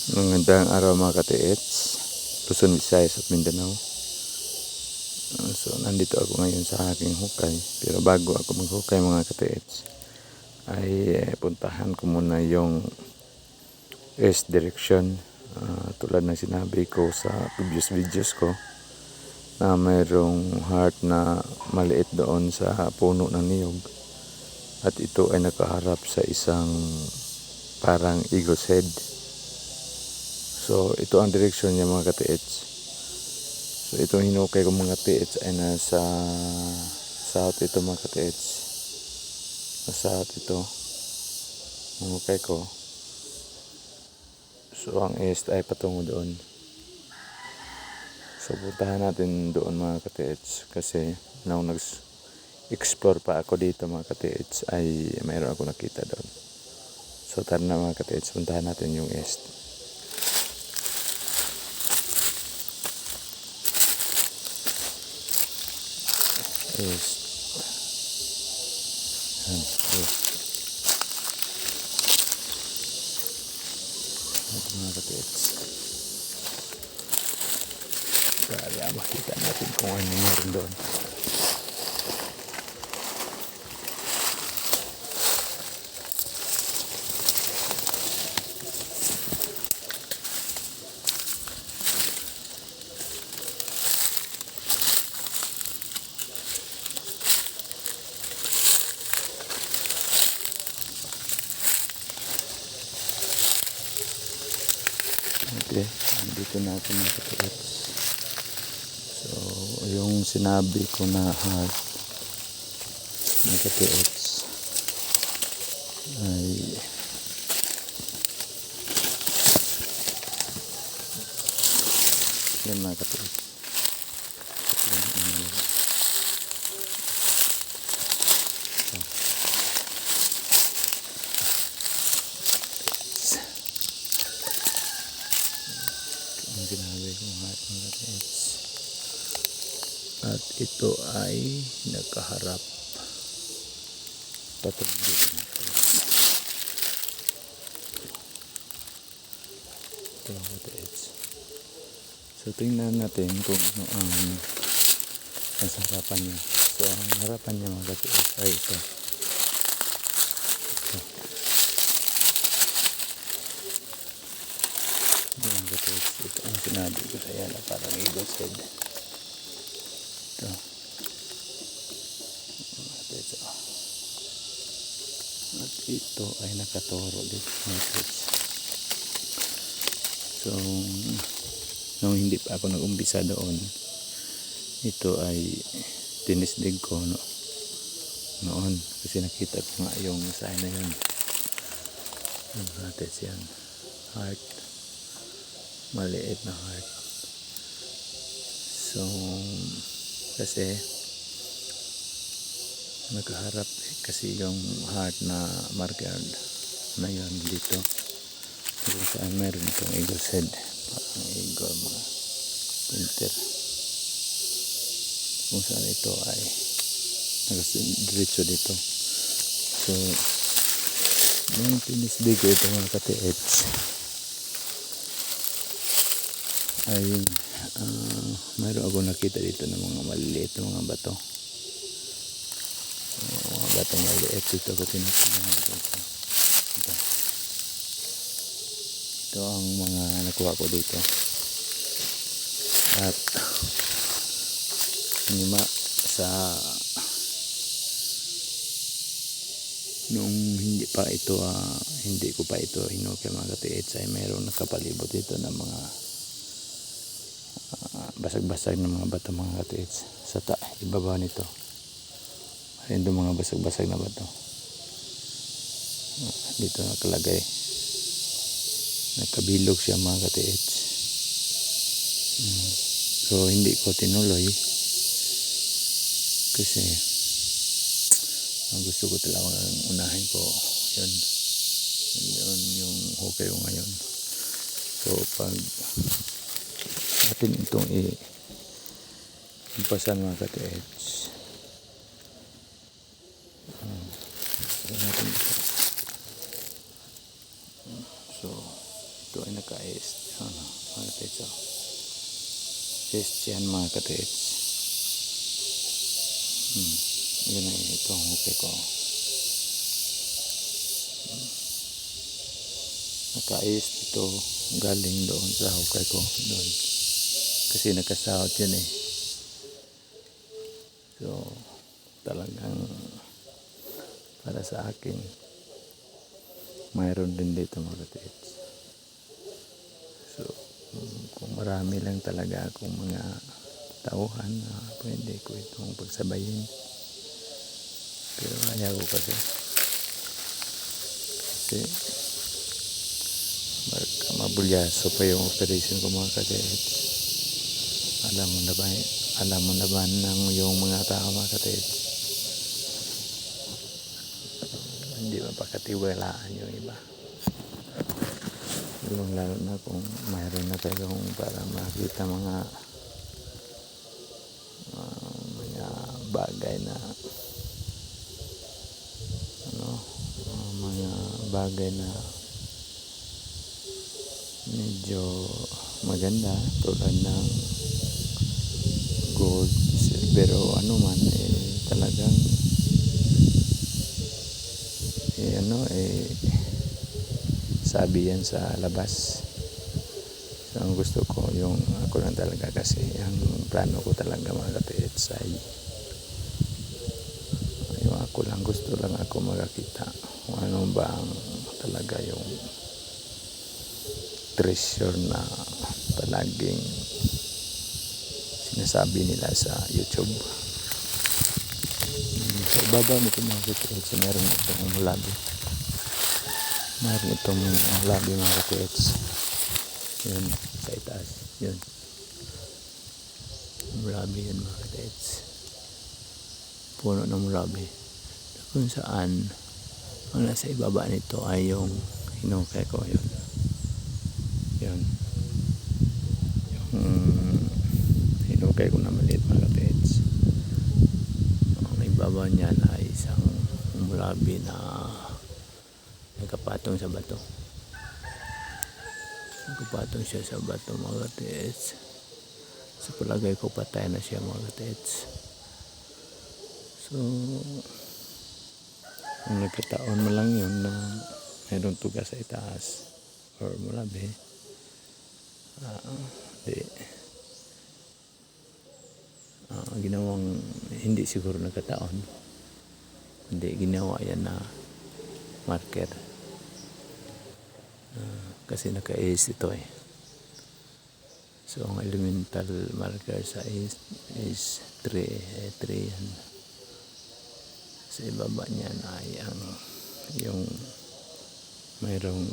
Magandang araw mga ka-TH, Luzon, Visayas at Mindanao. So nandito ako ngayon sa aking hukay. Pero bago ako maghukay mga ka-TH ay puntahan ko muna yung east direction. Tulad ng sinabi ko sa previous videos ko na mayroong heart na maliit doon sa puno ng niyog. At ito ay nakaharap sa isang parang eagle's head. So ito ang direksyon niya mga ka-TH. So itong hinukay ko mga TH ay nasa south ito mga ka-TH. Nasa south ito. Hinukay ko. So ang east ay patungo doon. So puntahan natin doon mga ka-TH. Kasi nung nag-explore pa ako dito mga ka-TH ay mayroon ako nakita doon. So tara na mga ka-TH, puntahan natin yung east. East. East. Mga ka-TH. Kaya makita natin kung ano meron doon. Okay, dito na ako mga ka-TH. So, yung sinabi ko na heart mga ka-TH ay yan mga ka-TH. Ang sinabi kong heart mga ka-TH. At ito ay nakaharap patungo dito mga ka-TH. Ito mga ka-TH. So tingnan natin kung ano ang nasa harapan niya. So ang harapan niya mga ka-TH ay ito. Ito ang sinabi ko sa yan na parang eagle's head. Ito. At ito ay nakatoro dito. So nung hindi pa ako nag-umpisa doon, ito ay tinisdig ko noon kasi nakita ko nga yung sign na yun. Natin yan, heart, maliit na heart. So kasi nakaharap kasi yung heart na marker na yun dito kung saan meron itong eagle's head, parang eagle mga winter, kung saan ito ay nakadiretso dito. So nung tinisdig ko ito mga ka-TH ay mayroon ako nakita dito ng mga maliliit na mga bato. Mga batong maliit dito ko tinatanong dito. Ito ang mga nakuha ko dito. At lima sa nung hindi ko pa ito hinukay mga ka-TH ay mayroong nakapalibot dito ng mga basag-basag ng mga bato mga ka-TH sa ibaba nito. Ayun doon mga basag-basag na bato. Dito nakalagay. Nakabilog siya mga ka-TH. So hindi ko tinuloy kasi gusto ko talagang unahin ko yun yung hukay ko ngayon. So pag atin itong impasan mga ka-TH, so dito ay naka-est. Ano, mga katiits. Est yan mga katiits. Yun ay itong hukay ko. Naka-est ito galing doon sa hukay ko doon. Kasi nakasahot yun eh. So talagang para sa akin mayroon din dito mga katiits. So kung marami lang talaga akong mga tauhan na pwede ko itong pagsabayin, pero ayaw ko kasi mabulyaso pa yung operation ko mga katiits. Alam mo na ba ng yung mga tao mga katiits, hindi mapakatiwalaan yung iba, lalo na kung mayroon na kayong para makita mga bagay na mga bagay na medyo maganda tulad ng gold, silver o ano man, talagang sabi yan sa labas. So ang gusto ko yung ako lang talaga, kasi ang plano ko talaga mga katiits ay yung ako lang, gusto lang ako makakita kung ano ba ang talaga yung treasure na palaging sinasabi nila sa YouTube. Sa ibaba nito mga katiits, meron itong labi. Meron itong labi mga katiits. Yun, sa itaas. Yun. Labi yun mga katiits. Puno ng labi. Kung saan, ang nasa ibaba nito ay yung hinukay ko. Yun. Yun. Yung hinukay ko na maliit mga katiits. Ang ibaba niyan ay isang labi na nagkapatong sa bato. Nagkapatong siya sa bato mga katiits. Sa palagay ko patay na siya mga katiits. So ang nagkataon mo lang yun na mayroong tugas sa itaas or malabi. Ginawang hindi siguro nagkataon, hindi ginawa yan na marker, kasi naka-ace ito eh. So ang elemental marker sa ace is 3 yan. Sa ibaba niyan ay yung mayroong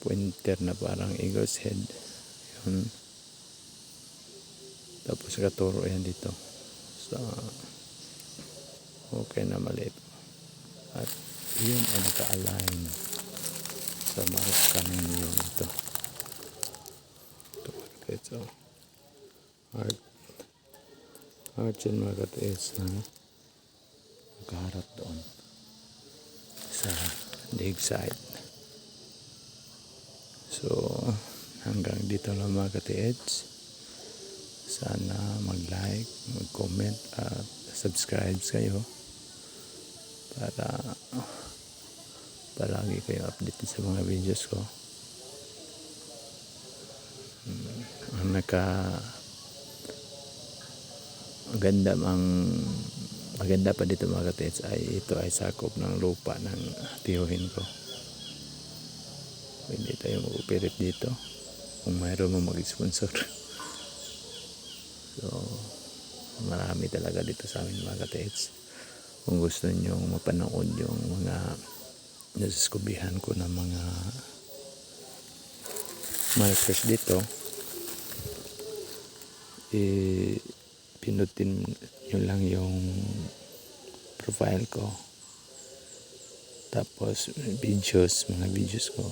pointer na parang eagle's head. Yun. Tapos katuro yan dito sa okay na maliit. At yun ay naka-align sa marka ninyo ito. So heart yan mga katiits na nakaharap doon sa dig side. So hanggang dito lang mga katiits. Sana mag-like, mag-comment at subscribe kayo para palagi kayo updated sa mga videos ko. Ang maganda pa dito mga katiits ay ito ay sakop ng lupa ng tiyuhin ko. Pwede tayo mag-operate dito kung mayroon mo mag-sponsor. So marami talaga dito sa amin mga katiits. Kung gusto nyo mapanood yung mga nasiskubihan ko ng mga markers dito, pinutin nyo lang yung profile ko, tapos mga videos ko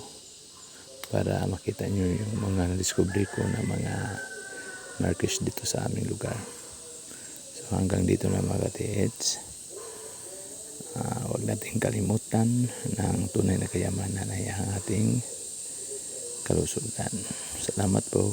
para makita nyo yung mga na-discovery ko na mga markers dito sa aming lugar. So hanggang dito na mga katiits. Huwag natin kalimutan ng tunay na kayamanan ay ang ating kalusugan. Salamat po.